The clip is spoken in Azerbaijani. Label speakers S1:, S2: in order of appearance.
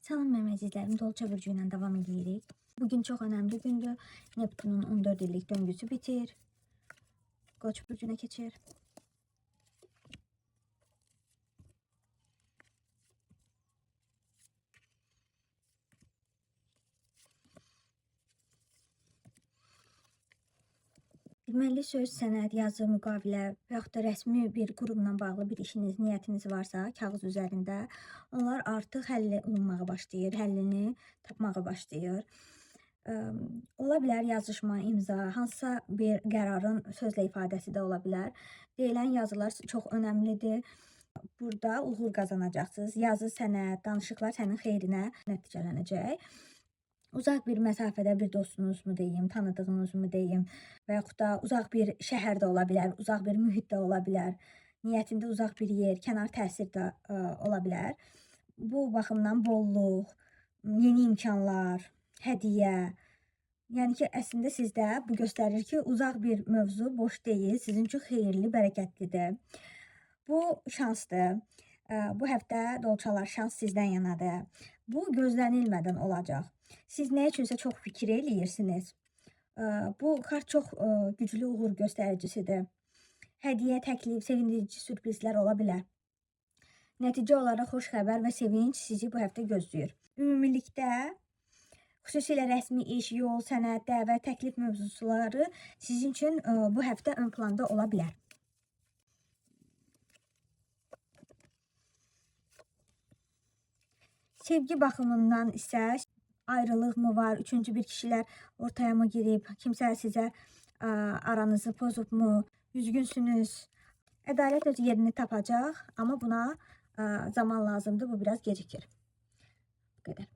S1: Salam mənim əzizlərim, Dolça burcu ilə davam edirik. Bugün çox önəmli gündür. Neptunun 14 illik döngüsü bitir. Qoç burcuna keçir. Deməli, söz, sənəd, yazı, müqavilə və yaxud da rəsmi bir qurumla bağlı bir işiniz, niyyətiniz varsa, kağız üzərində, onlar artıq həll olunmağa başlayır, həllini tapmağa başlayır. Ola bilər yazışma, imza, hansısa bir qərarın sözlə ifadəsi də ola bilər. Deyilən yazılar çox önəmlidir. Burada uğur qazanacaqsınız. Yazı, sənəd, danışıqlar sənin xeyrinə nəticələnəcək. Uzaq bir məsafədə bir dostunuzmu deyim, tanıdığınızmı deyim və yaxud da uzaq bir şəhərdə ola bilər, uzaq bir mühitdə ola bilər, niyyətində uzaq bir yer, kənar təsir də ola bilər. Bu baxımdan bolluq, yeni imkanlar, hədiyyə, yəni ki, əslində sizdə bu göstərir ki, uzaq bir mövzu boş deyil, sizin üçün xeyirli, bərəkətlidir. Bu şansdır. Bu həftə dolçalar şans sizdən yanadır. Bu gözlənilmədən olacaq. Siz nə üçünsə çox fikir eləyirsiniz. Bu kart çox güclü uğur göstəricisidir. Hədiyyə, təklif, sevindirici sürprizlər ola bilər. Nəticə olaraq xoş xəbər və sevinç sizi bu həftə gözləyir. Ümumilikdə, xüsusilə rəsmi iş, yol, sənəd, dəvət, təklif mövzuları sizin üçün bu həftə ön planda ola bilər. Sevgi baxımından isə ayrılıq mı var, üçüncü bir kişilər ortaya mı girib, kimsə sizə aranızı pozubmu, üzgünsünüz. Ədalət öz yerini tapacaq, amma buna zaman lazımdır, bu biraz gecikir. Bu qədər.